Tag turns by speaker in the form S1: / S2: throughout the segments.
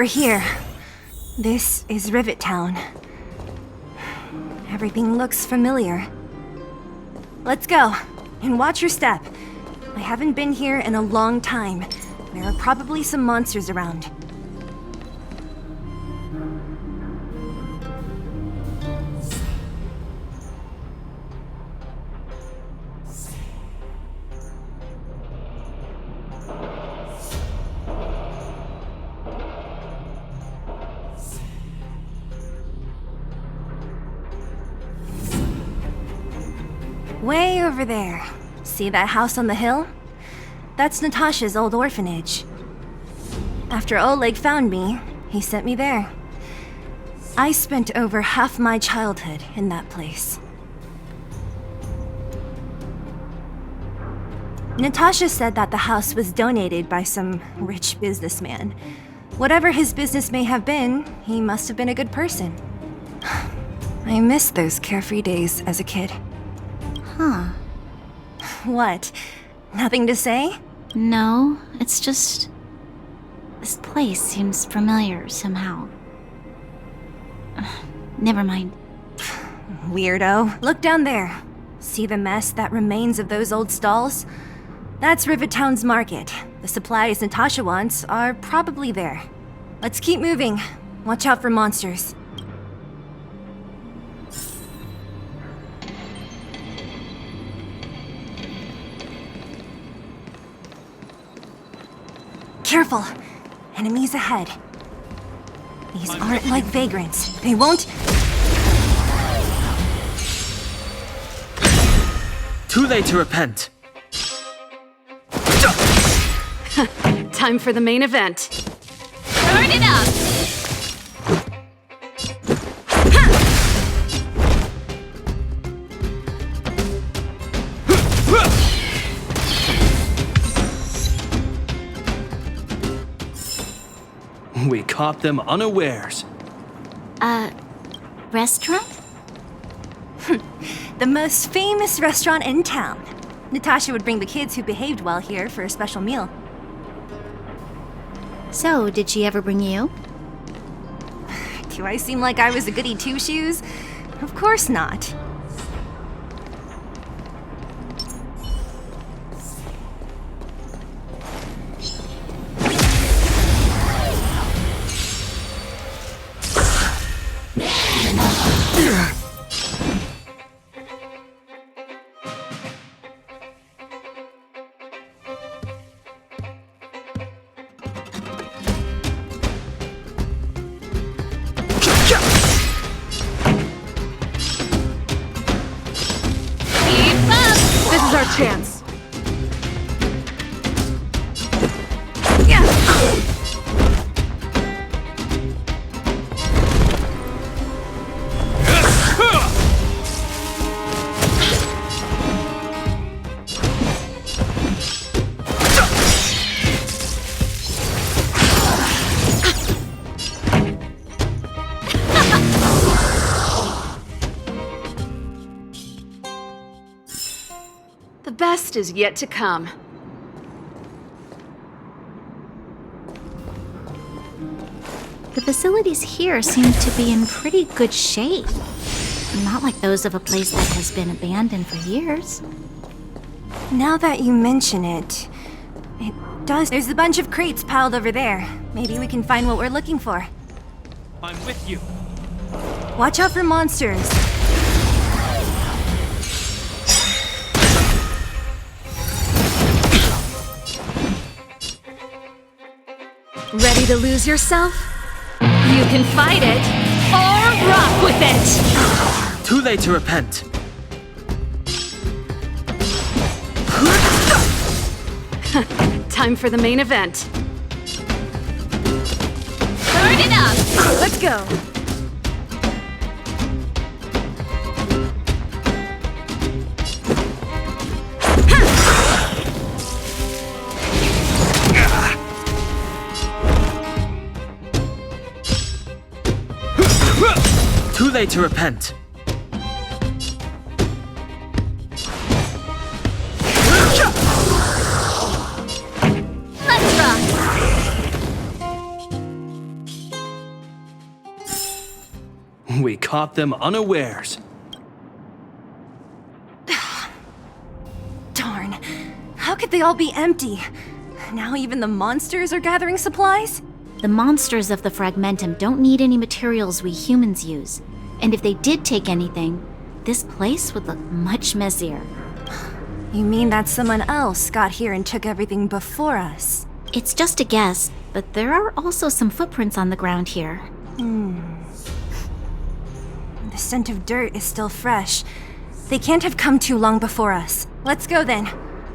S1: We're here. This is Rivet Town. Everything looks familiar. Let's go, and watch your step. I haven't been here in a long time. There are probably some monsters around. Way over there. See that house on the hill? That's Natasha's old orphanage. After Oleg found me, he sent me there. I spent over half my childhood in that place. Natasha said that the house was donated by some rich businessman. Whatever his business may have been, he must have been a good person. I miss those carefree days as a kid.
S2: Huh.
S1: What? Nothing to say?
S2: No, it's just... this place seems familiar somehow. Never mind.
S1: Weirdo. Look down there. See the mess that remains of those old stalls? That's Rivet Town's market. The supplies Natasha wants are probably there. Let's keep moving. Watch out for monsters. Careful! Enemies ahead. These aren't like vagrants. They won't...
S3: Too late to repent.
S4: Time for the main event.
S2: Turn it up!
S3: We caught them unawares.
S2: Restaurant?
S1: The most famous restaurant in town. Natasha would bring the kids who behaved well here for a special meal.
S2: So, did she ever bring you?
S1: Do I seem like I was a goody two-shoes? Of course not.
S4: This is our chance. The best is yet to come.
S2: The facilities here seem to be in pretty good shape. Not like those of a place that has been abandoned for years.
S1: Now that you mention it, it does. There's a bunch of crates piled over there. Maybe we can find what we're looking for.
S3: I'm with you.
S1: Watch out for monsters.
S4: Ready to lose yourself? You can fight it, or rock with it!
S3: Too late to repent.
S4: Time for the main event.
S2: Turn it up!
S4: Let's go!
S3: Too late to repent.
S2: Let's rock!
S3: caught them unawares.
S1: Darn. How could they all be empty? Now even the monsters are gathering supplies?
S2: The monsters of the Fragmentum don't need any materials we humans use. And if they did take anything, this place would look much messier.
S1: You mean that someone else got here and took everything before us?
S2: It's just a guess, but there are also some footprints on the ground here.
S1: The scent of dirt is still fresh. They can't have come too long before us. Let's go then.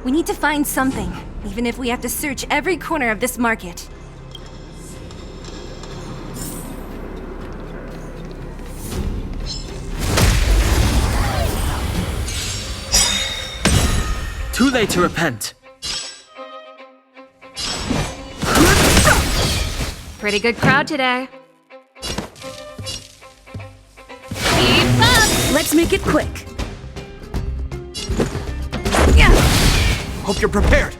S1: We need to find something, even if we have to search every corner of this market.
S3: Too late to repent.
S4: Pretty good crowd today. Keep up!
S1: Let's make it quick.
S3: Hope you're prepared.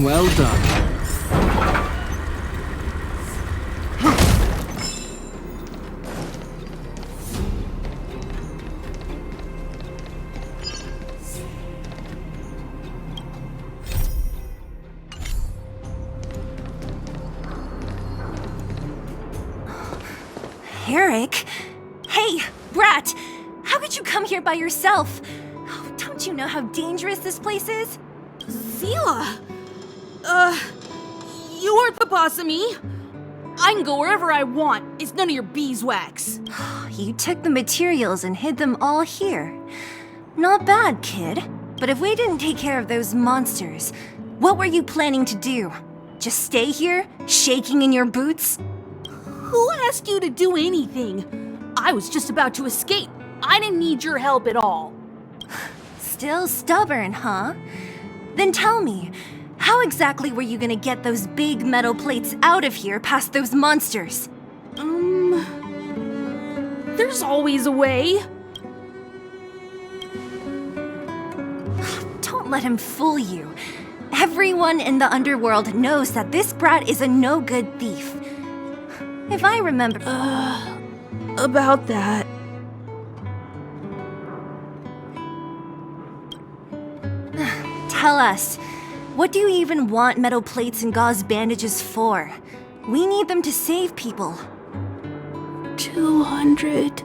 S3: Well done.
S1: Eric? Hey, Brat! How could you come here by yourself? Oh, don't you know how dangerous this place is?
S5: Zila! You aren't the boss of me. I can go wherever I want. It's none of your beeswax.
S1: You took the materials and hid them all here. Not bad, kid. But if we didn't take care of those monsters, what were you planning to do? Just stay here, shaking in your boots?
S5: Who asked you to do anything? I was just about to escape. I didn't need your help at all.
S1: Still stubborn, huh? Then tell me, how exactly were you gonna get those big metal plates out of here past those monsters?
S5: There's always a way.
S1: Don't let him fool you. Everyone in the underworld knows that this brat is a no-good thief. If I remember...
S5: About that.
S1: Tell us, what do you even want metal plates and gauze bandages for? We need them to save people.
S5: 200.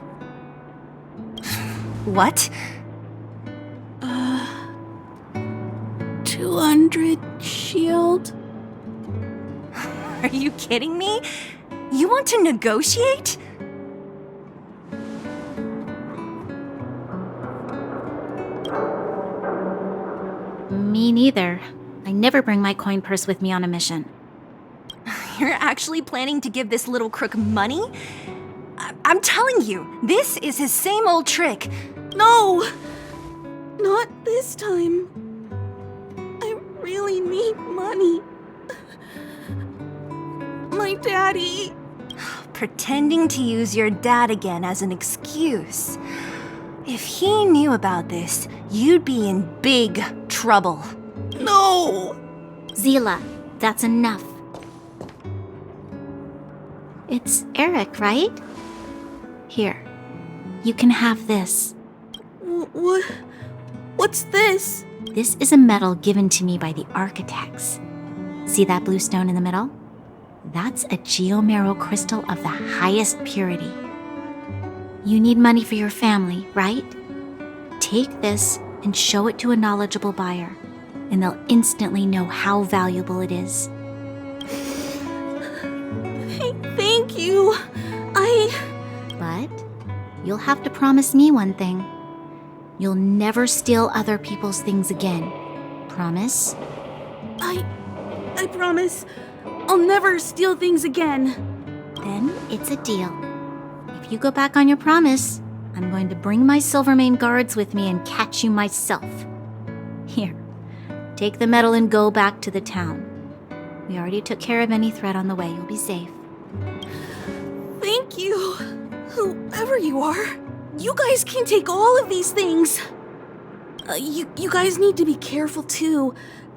S1: What?
S5: 200 shield.
S1: Are you kidding me? You want to negotiate?
S2: Me neither. I never bring my coin purse with me on a mission.
S1: You're actually planning to give this little crook money? I'm telling you, this is his same old trick.
S5: No! Not this time. I really need money. My daddy.
S1: Pretending to use your dad again as an excuse. If he knew about this, you'd be in big trouble.
S5: No!
S2: Zila, that's enough. It's Eric, right? Here, you can have this.
S5: What's this?
S2: This is a medal given to me by the architects. See that blue stone in the middle? That's a geomarrow crystal of the highest purity. You need money for your family, right? Take this and show it to a knowledgeable buyer, and they'll instantly know how valuable it is.
S5: Thank you.
S2: But you'll have to promise me one thing. You'll never steal other people's things again. Promise?
S5: I promise. I'll never steal things again.
S2: Then it's a deal. If you go back on your promise, I'm going to bring my Silvermane guards with me and catch you myself. Here, take the medal and go back to the town. We already took care of any threat on the way. You'll be safe.
S5: Thank you. Whoever you are, you guys can take all of these things. You guys need to be careful too.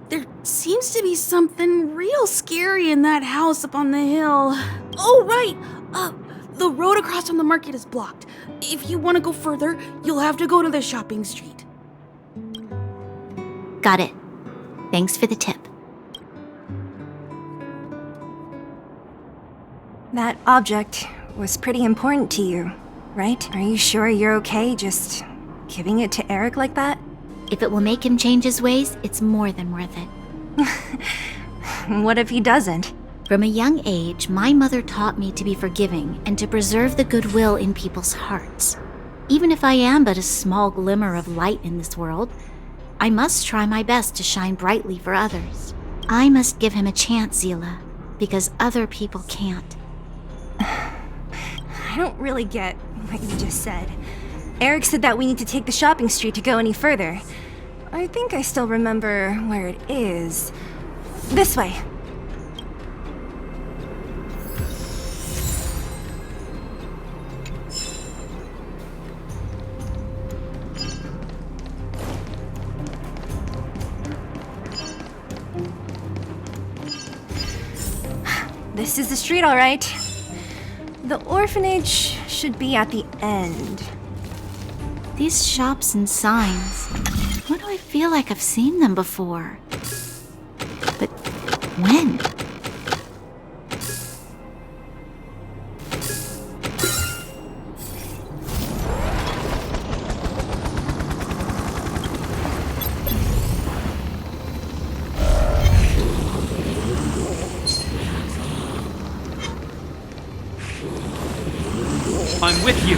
S5: There seems to be something real scary in that house up on the hill. Oh, right. The road across from the market is blocked. If you want to go further, you'll have to go to the shopping street.
S2: Got it. Thanks for the tip.
S1: That object was pretty important to you, right? Are you sure you're okay just giving it to Eric like that?
S2: If it will make him change his ways, it's more than worth it.
S1: What if he doesn't?
S2: From a young age, my mother taught me to be forgiving and to preserve the goodwill in people's hearts. Even if I am but a small glimmer of light in this world, I must try my best to shine brightly for others. I must give him a chance, Zila, because other people can't.
S1: I don't really get what you just said. Eric said that we need to take the shopping street to go any further. I think I still remember where it is. This way. This is the street, all right. The orphanage should be at the end.
S2: These shops and signs, why do I feel like I've seen them before? But when?
S3: I'm with you.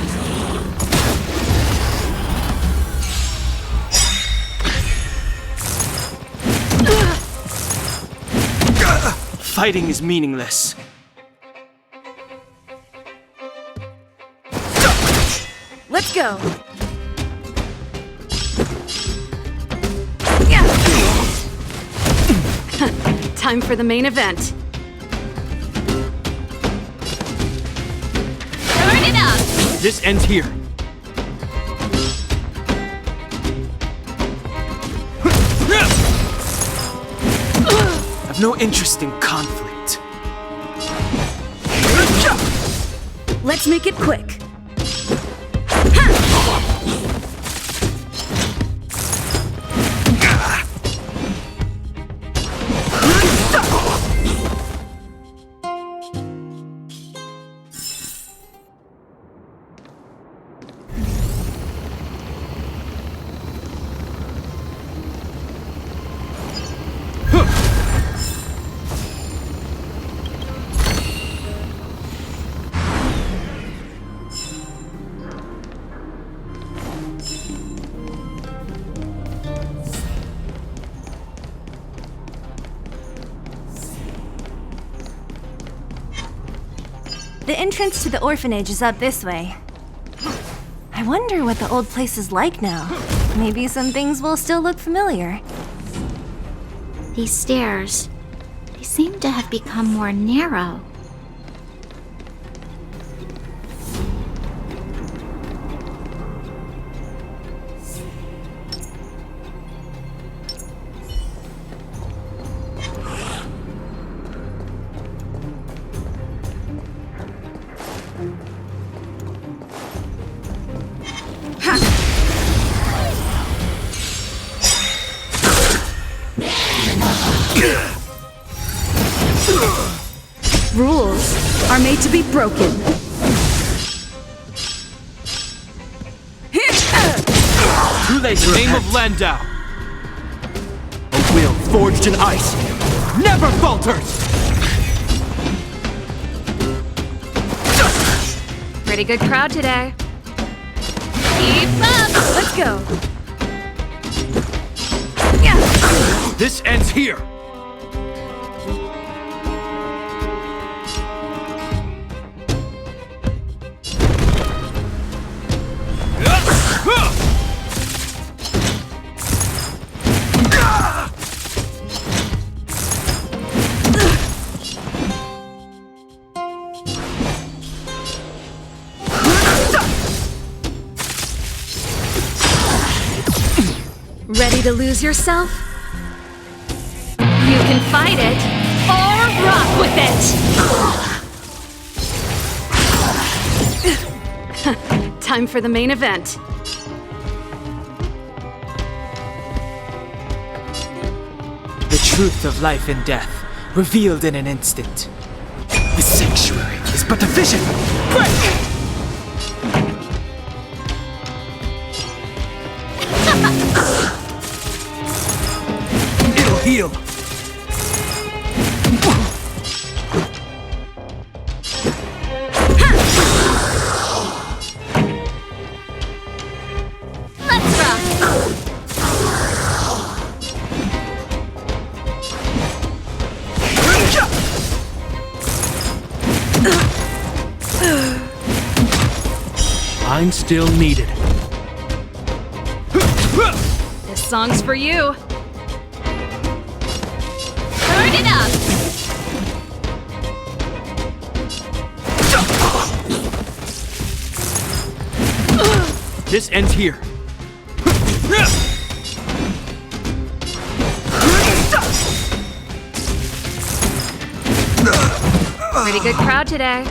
S3: Fighting is meaningless.
S4: Let's go. Time for the main event. Turn it up!
S3: This ends here. I've no interest in conflict.
S4: Let's make it quick.
S1: The entrance to the orphanage is up this way. I wonder what the old place is like now. Maybe some things will still look familiar.
S2: These stairs, they seem to have become more narrow.
S4: Rules are made to be broken.
S3: Too late to name of Landau. A will forged in ice never falters.
S4: Pretty good crowd today. Keep up! Let's go!
S3: This ends here!
S4: Ready to lose yourself? You can fight it, or rock with it! Time for the main event.
S6: The truth of life and death, revealed in an instant. The sanctuary is but a vision! Break! It'll heal!
S4: Let's rock!
S3: I'm still needed.
S4: This song's for you. Turn it up!
S3: This ends here.
S4: Pretty good crowd today.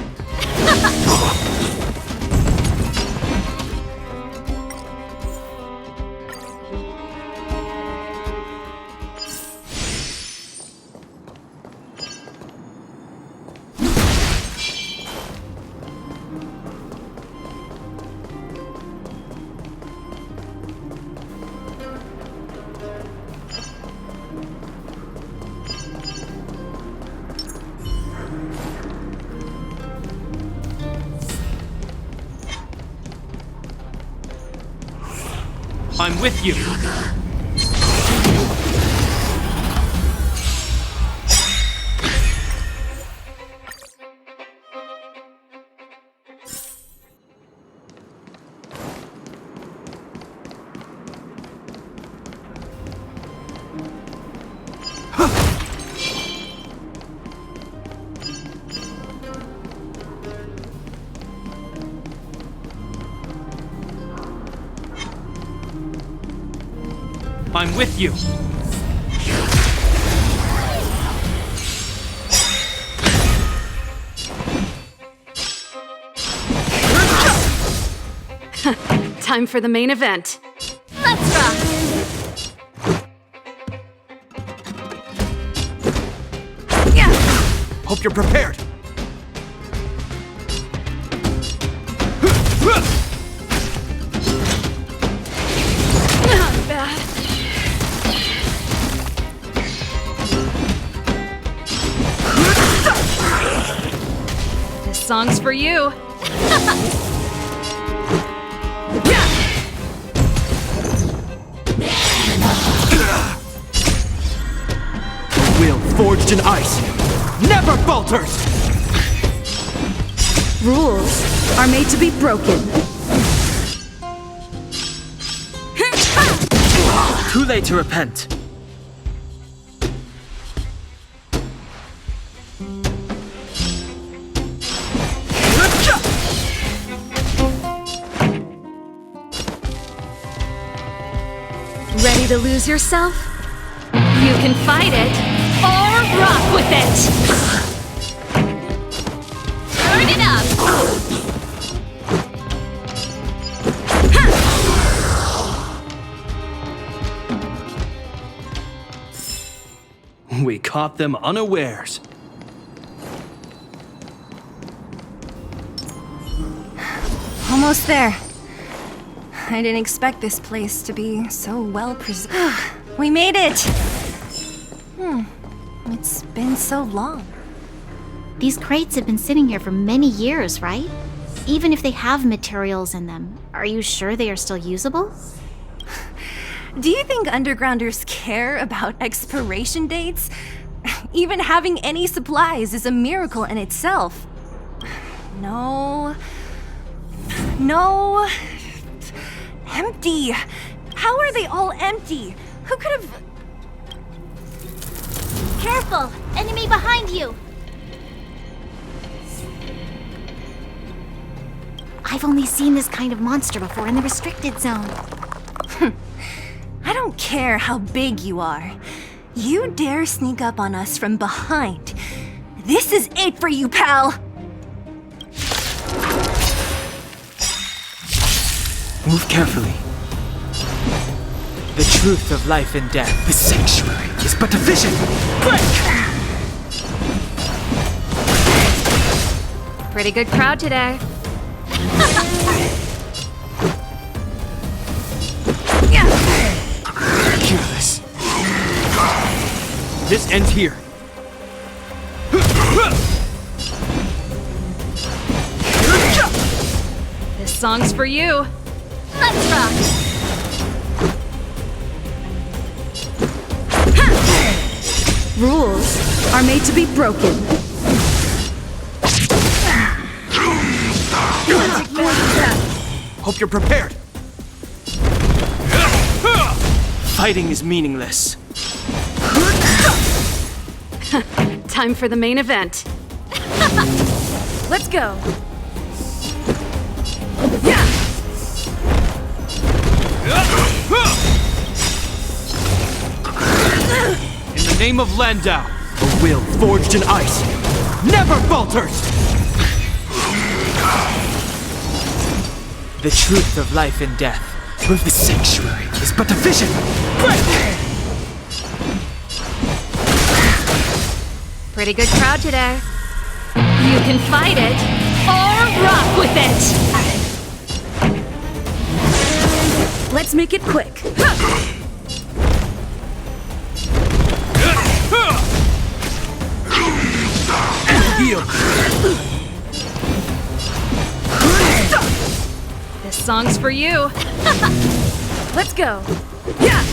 S3: I'm with you. I'm with you.
S4: Time for the main event. Let's rock!
S3: Hope you're prepared.
S4: Not bad. This song's for you.
S3: Will forged in ice never falters!
S4: Rules are made to be broken.
S6: Too late to repent.
S4: Ready to lose yourself? You can fight it, or rock with it! Turn it up!
S3: We caught them unawares.
S1: Almost there. I didn't expect this place to be so well preserved. We made it! It's been so long.
S2: These crates have been sitting here for many years, right? Even if they have materials in them, are you sure they are still usable?
S1: Do you think undergrounders care about expiration dates? Even having any supplies is a miracle in itself. No. No. Empty. How are they all empty? Who could have...
S2: Careful! Enemy behind you! I've only seen this kind of monster before in the restricted zone.
S1: I don't care how big you are. You dare sneak up on us from behind. This is it for you, pal!
S6: Move carefully. The truth of life and death, the sanctuary, is but a vision. Break!
S4: Pretty good crowd today.
S6: Careless.
S3: This ends here.
S4: This song's for you.
S2: Let's rock!
S4: Rules are made to be broken.
S3: Hope you're prepared.
S6: Fighting is meaningless.
S4: Time for the main event. Let's go.
S3: In the name of Landau, a will forged in ice never falters!
S6: The truth of life and death, with the sanctuary, is but a vision. Break!
S4: Pretty good crowd today. You can fight it or rock with it. Let's make it quick.
S3: Heal!
S4: This song's for you. Let's go. Yeah.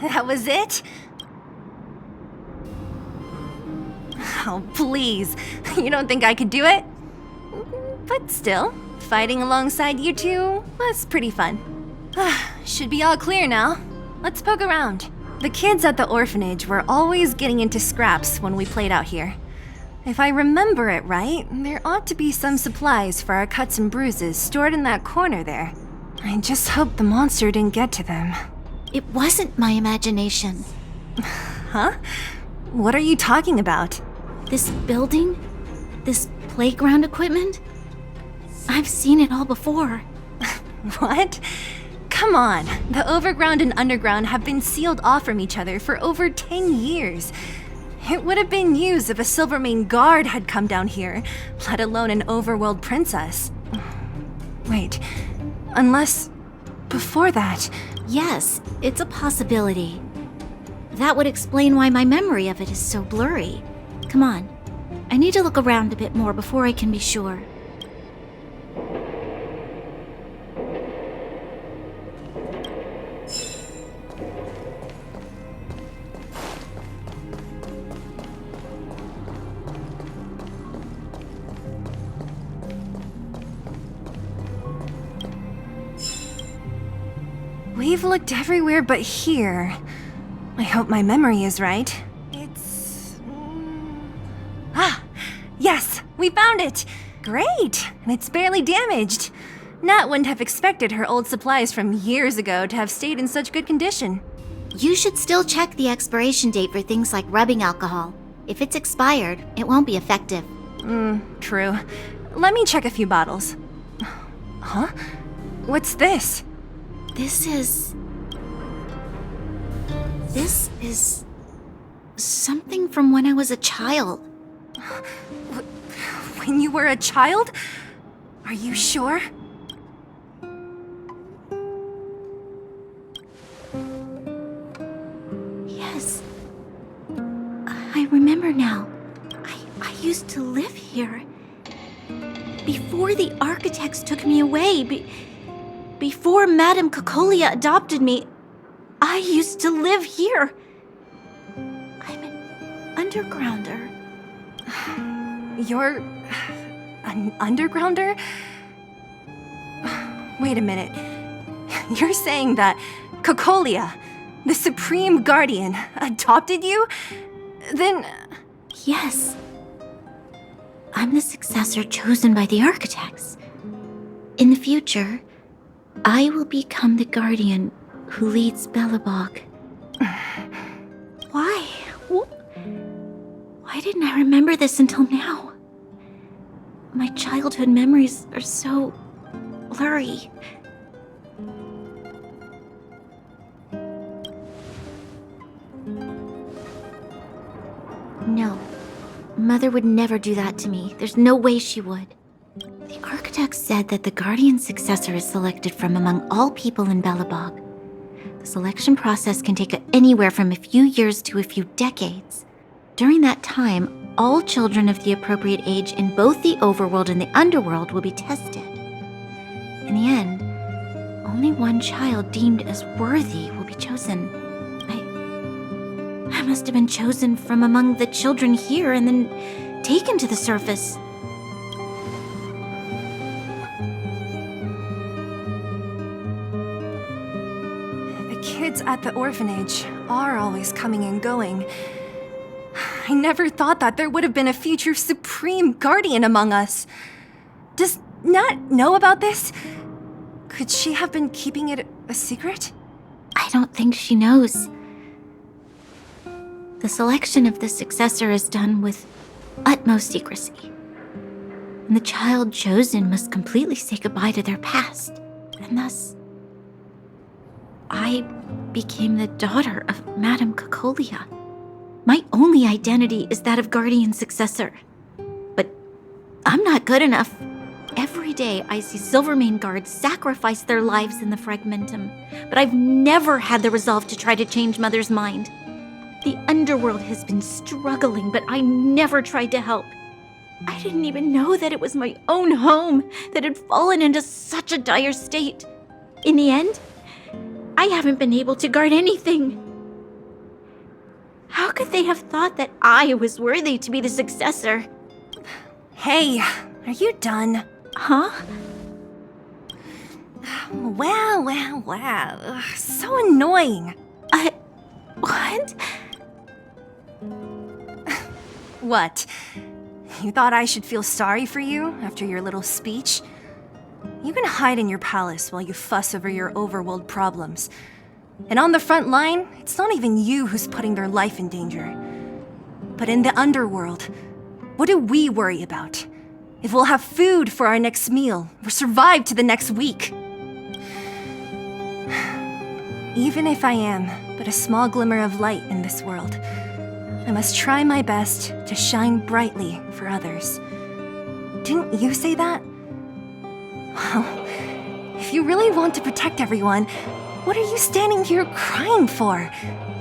S1: That was it? Oh, please. You don't think I could do it? But still, fighting alongside you two was pretty fun. Should be all clear now. Let's poke around. The kids at the orphanage were always getting into scraps when we played out here. If I remember it right, there ought to be some supplies for our cuts and bruises stored in that corner there. I just hope the monster didn't get to them.
S2: It wasn't my imagination.
S1: Huh? What are you talking about?
S2: This building? This playground equipment? I've seen it all before.
S1: What? Come on, the overground and underground have been sealed off from each other for over 10 years. It would have been used if a Silvermane guard had come down here, let alone an overworld princess. Wait, unless before that...
S2: Yes, it's a possibility. That would explain why my memory of it is so blurry. Come on, I need to look around a bit more before I can be sure.
S1: We've looked everywhere but here. I hope my memory is right. It's... Ah! Yes! We found it! Great! And it's barely damaged. Nat wouldn't have expected her old supplies from years ago to have stayed in such good condition.
S2: You should still check the expiration date for things like rubbing alcohol. If it's expired, it won't be effective.
S1: True. Let me check a few bottles. Huh? What's this?
S2: This is something from when I was a child.
S1: When you were a child? Are you sure?
S2: remember now. I used to live here. Before the architects took me away, before Madame Cocolia adopted me, I used to live here. I'm an undergrounder.
S1: You're an undergrounder? Wait a minute. You're saying that Cocolia, the Supreme Guardian, adopted you? Then...
S2: Yes. I'm the successor chosen by the architects. In the future, I will become the guardian who leads Belobog. Why? Why didn't I remember this until now? My childhood memories are so blurry. No. Mother would never do that to me. There's no way she would. The architect said that the guardian successor is selected from among all people in Belobog. The selection process can take anywhere from a few years to a few decades. During that time, all children of the appropriate age in both the overworld and the underworld will be tested. In the end, only one child deemed as worthy will be chosen. I must have been chosen from among the children here and then taken to the surface.
S1: The kids at the orphanage are always coming and going. I never thought that there would have been a future Supreme Guardian among us. Does Nat know about this? Could she have been keeping it a secret?
S2: I don't think she knows. The selection of the successor is done with utmost secrecy. And the child chosen must completely say goodbye to their past. And thus, I became the daughter of Madame Cocolia. My only identity is that of guardian successor. But I'm not good enough. Every day I see Silvermane guards sacrifice their lives in the Fragmentum, but I've never had the resolve to try to change Mother's mind. The underworld has been struggling, but I never tried to help. I didn't even know that it was my own home that had fallen into such a dire state. In the end, I haven't been able to guard anything. How could they have thought that I was worthy to be the successor?
S1: Hey, are you done?
S2: Huh?
S1: Wow. Ugh, so annoying.
S2: What?
S1: What? You thought I should feel sorry for you after your little speech? You can hide in your palace while you fuss over your overworld problems. And on the front line, it's not even you who's putting their life in danger. But in the underworld, what do we worry about? If we'll have food for our next meal, or survive to the next week. Even if I am but a small glimmer of light in this world, I must try my best to shine brightly for others. Didn't you say that? Well, if you really want to protect everyone, what are you standing here crying for?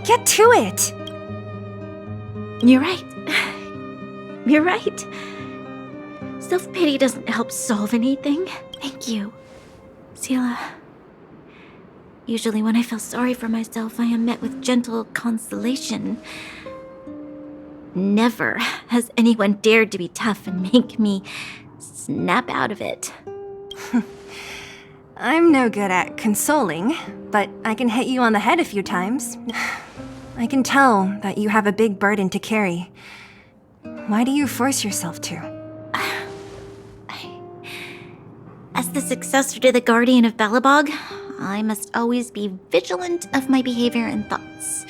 S1: Get to it!
S2: You're right. You're right. Self-pity doesn't help solve anything. Thank you, Sela. Usually when I feel sorry for myself, I am met with gentle consolation. Never has anyone dared to be tough and make me snap out of it.
S1: I'm no good at consoling, but I can hit you on the head a few times. I can tell that you have a big burden to carry. Why do you force yourself to?
S2: As the successor to the Guardian of Belobog, I must always be vigilant of my behavior and thoughts.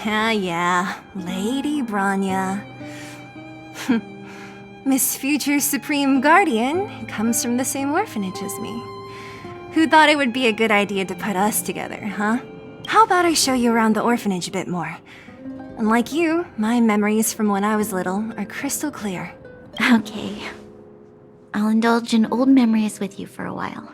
S1: Yeah, Lady Branya. Miss Future Supreme Guardian comes from the same orphanage as me. Who thought it would be a good idea to put us together, huh? How about I show you around the orphanage a bit more? Unlike you, my memories from when I was little are crystal clear.
S2: Okay. I'll indulge in old memories with you for a while.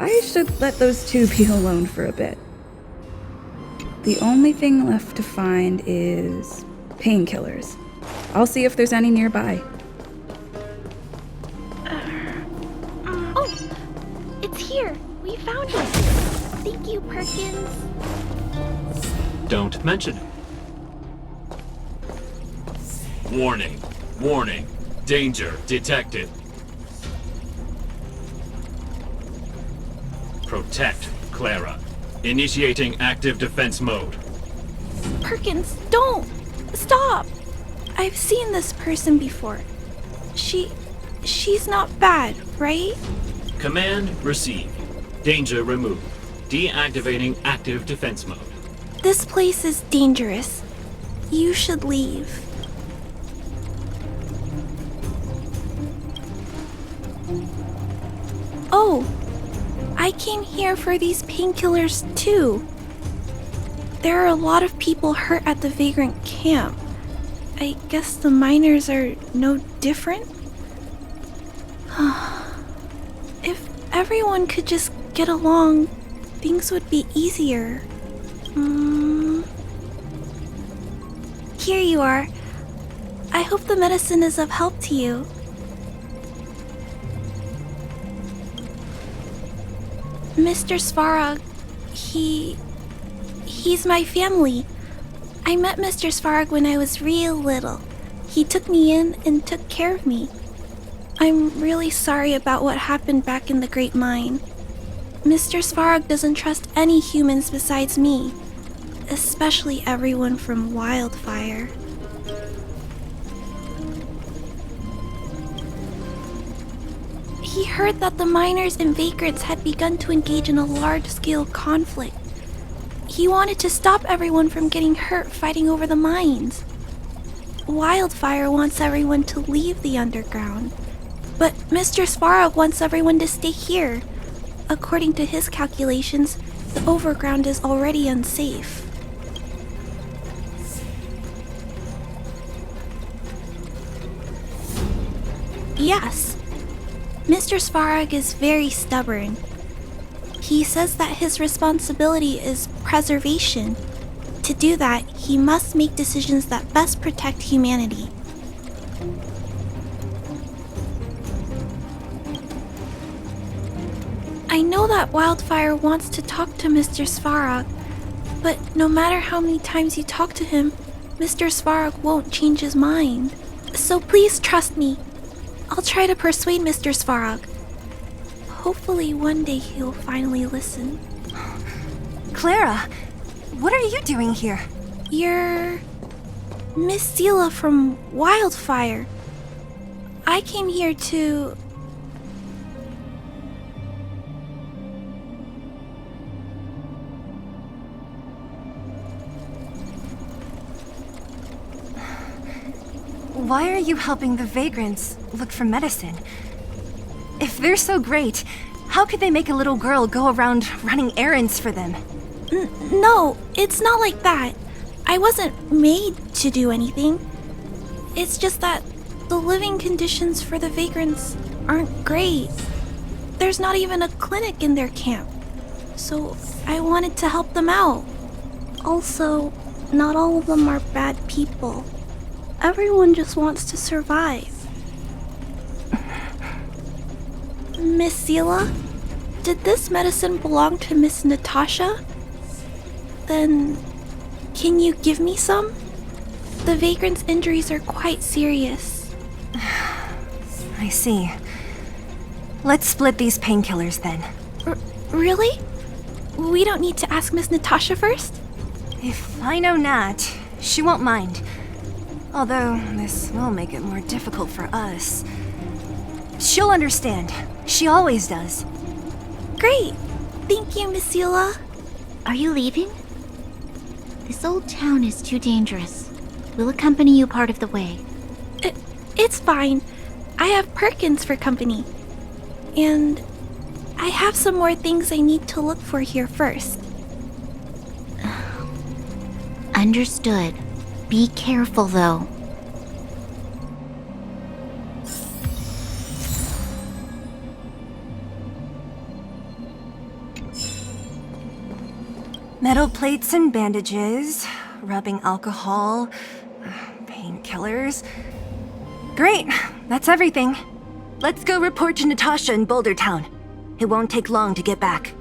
S7: I should let those two be alone for a bit. The only thing left to find is painkillers. I'll see if there's any nearby.
S8: Oh, it's here. We found it. Thank you, Perkins.
S3: Don't mention it.
S9: Warning. Warning. Danger detected. Protect Clara. Initiating active defense mode.
S5: Perkins, don't! Stop! I've seen this person before. She's not bad, right?
S9: Command received. Danger removed. Deactivating active defense mode.
S5: This place is dangerous. You should leave. Oh, I came here for these painkillers too. There are a lot of people hurt at the Vagrant camp. I guess the miners are no different? If everyone could just get along, things would be easier. Here you are. I hope the medicine is of help to you. Mr. Svarog, he's my family. I met Mr. Svarog when I was real little. He took me in and took care of me. I'm really sorry about what happened back in the Great Mine. Mr. Svarog doesn't trust any humans besides me, especially everyone from Wildfire. He heard that the miners and vagrants had begun to engage in a large-scale conflict. He wanted to stop everyone from getting hurt fighting over the mines. Wildfire wants everyone to leave the underground, but Mr. Svarog wants everyone to stay here. According to his calculations, the overground is already unsafe. Yes, Mr. Svarog is very stubborn. He says that his responsibility is preservation. To do that, he must make decisions that best protect humanity. I know that Wildfire wants to talk to Mr. Svarog, but no matter how many times you talk to him, Mr. Svarog won't change his mind. So please trust me. I'll try to persuade Mr. Svarog. Hopefully one day he'll finally listen.
S1: Clara, what are you doing here?
S5: You're Miss Sela from Wildfire. I came here to...
S1: Why are you helping the vagrants look for medicine? If they're so great, how could they make a little girl go around running errands for them?
S5: No, it's not like that. I wasn't made to do anything. It's just that the living conditions for the vagrants aren't great. There's not even a clinic in their camp. So I wanted to help them out. Also, not all of them are bad people. Everyone just wants to survive. Miss Sela, did this medicine belong to Miss Natasha? Then, can you give me some? The vagrant's injuries are quite serious.
S1: I see. Let's split these painkillers then.
S5: Really? We don't need to ask Miss Natasha first?
S1: If I know Nat, she won't mind. Although, this will make it more difficult for us. She'll understand. She always does.
S5: Great! Thank you, Miss Sela.
S2: Are you leaving? This old town is too dangerous. We'll accompany you part of the way.
S5: It's fine. I have Perkins for company. And I have some more things I need to look for here first.
S2: Understood. Be careful, though.
S1: Metal plates and bandages, rubbing alcohol, painkillers. Great, that's everything. Let's go report to Natasha in Boulder Town. It won't take long to get back.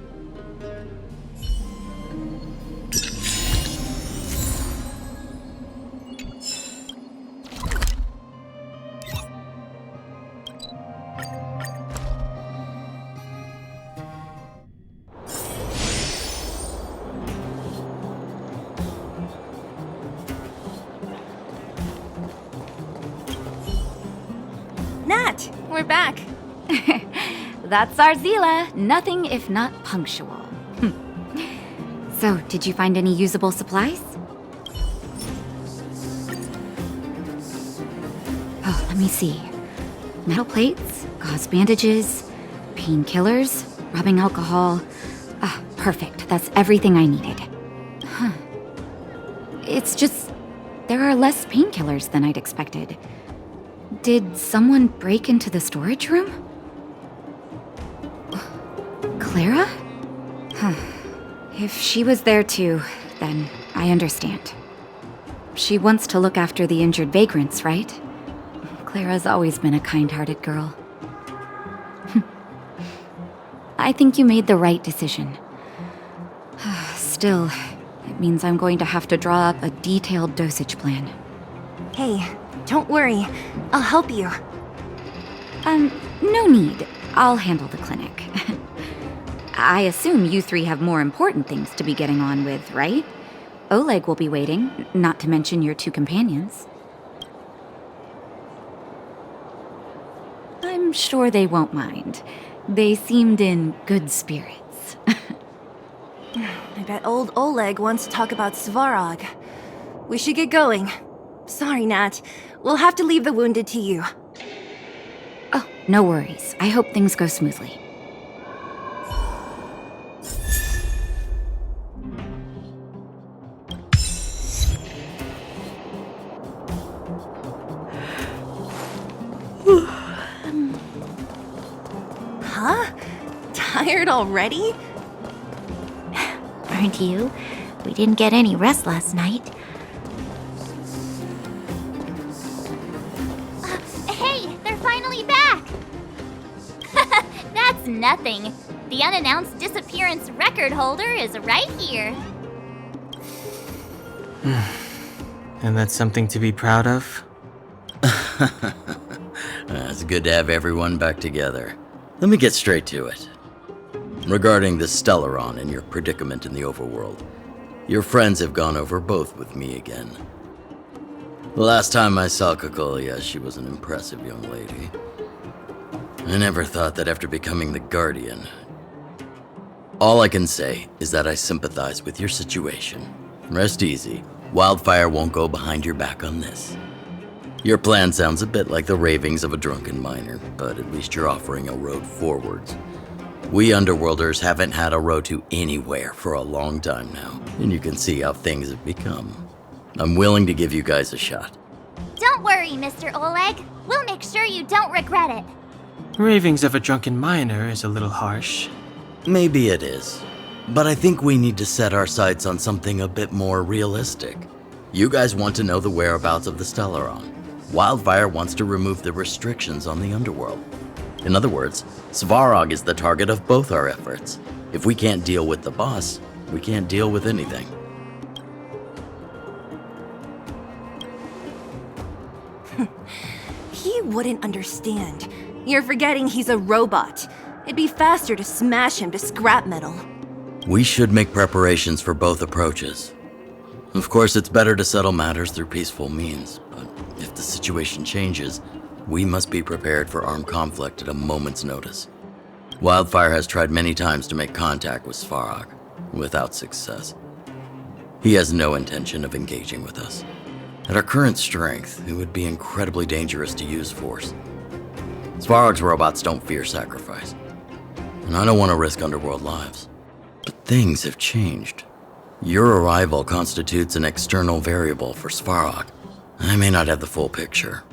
S1: Nat, we're back.
S2: That's our Zila, nothing if not punctual. So, did you find any usable supplies? Oh, let me see. Metal plates, gauze bandages, painkillers, rubbing alcohol. Ah, perfect. That's everything I needed. Huh. It's just, there are less painkillers than I'd expected. Did someone break into the storage room? Clara? Huh. If she was there too, then I understand. She wants to look after the injured vagrants, right? Clara's always been a kind-hearted girl. I think you made the right decision. Still, it means I'm going to have to draw up a detailed dosage plan.
S1: Hey, don't worry. I'll help you.
S2: No need. I'll handle the clinic. I assume you three have more important things to be getting on with, right? Oleg will be waiting, not to mention your two companions. I'm sure they won't mind. They seemed in good spirits.
S1: I bet old Oleg wants to talk about Svarog. We should get going. Sorry, Nat. We'll have to leave the wounded to you.
S2: Oh, no worries. I hope things go smoothly.
S1: Huh? Tired already?
S8: Aren't you? We didn't get any rest last night.
S10: Hey, they're finally back! That's nothing. The unannounced disappearance record holder is right here.
S6: And that's something to be proud of?
S11: It's good to have everyone back together. Let me get straight to it. Regarding the Stellaron and your predicament in the overworld, your friends have gone over both with me again. The last time I saw Kokolia, she was an impressive young lady. I never thought that after becoming the Guardian. All I can say is that I sympathize with your situation. Rest easy. Wildfire won't go behind your back on this. Your plan sounds a bit like the ravings of a drunken miner, but at least you're offering a road forwards. We Underworlders haven't had a road to anywhere for a long time now, and you can see how things have become. I'm willing to give you guys a shot.
S10: Don't worry, Mr. Oleg. We'll make sure you don't regret it.
S6: Ravings of a drunken miner is a little harsh.
S11: Maybe it is, but I think we need to set our sights on something a bit more realistic. You guys want to know the whereabouts of the Stellaron. Wildfire wants to remove the restrictions on the Underworld. In other words, Svarog is the target of both our efforts. If we can't deal with the boss, we can't deal with anything.
S1: He wouldn't understand. You're forgetting he's a robot. It'd be faster to smash him to scrap metal.
S11: We should make preparations for both approaches. Of course, it's better to settle matters through peaceful means, but if the situation changes, we must be prepared for armed conflict at a moment's notice. Wildfire has tried many times to make contact with Svarog, without success. He has no intention of engaging with us. At our current strength, it would be incredibly dangerous to use force. Svarog's robots don't fear sacrifice, and I don't want to risk Underworld lives. But things have changed. Your arrival constitutes an external variable for Svarog. I may not have the full picture,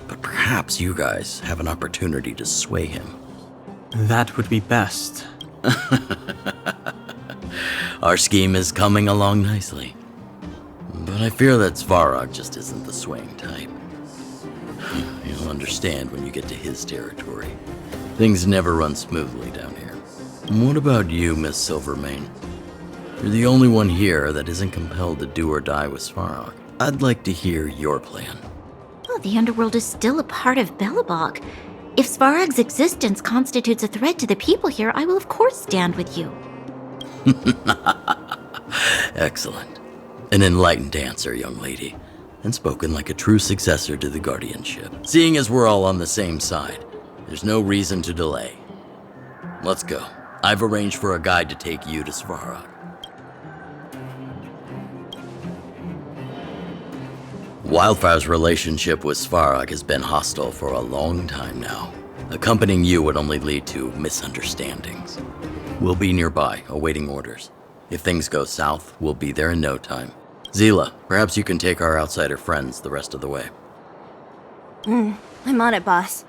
S11: but perhaps you guys have an opportunity to sway him.
S6: That would be best.
S11: Our scheme is coming along nicely. But I fear that Svarog just isn't the swaying type. You'll understand when you get to his territory. Things never run smoothly down here. What about you, Miss Silvermane? You're the only one here that isn't compelled to do or die with Svarog. I'd like to hear your plan.
S2: Well, the underworld is still a part of Belobog. If Svarog's existence constitutes a threat to the people here, I will of course stand with you.
S11: Excellent. An enlightened answer, young lady, and spoken like a true successor to the guardianship. Seeing as we're all on the same side, there's no reason to delay. Let's go. I've arranged for a guide to take you to Svarog. Wildfire's relationship with Svarog has been hostile for a long time now. Accompanying you would only lead to misunderstandings. We'll be nearby, awaiting orders. If things go south, we'll be there in no time. Zila, perhaps you can take our outsider friends the rest of the way.
S1: I'm on it, boss.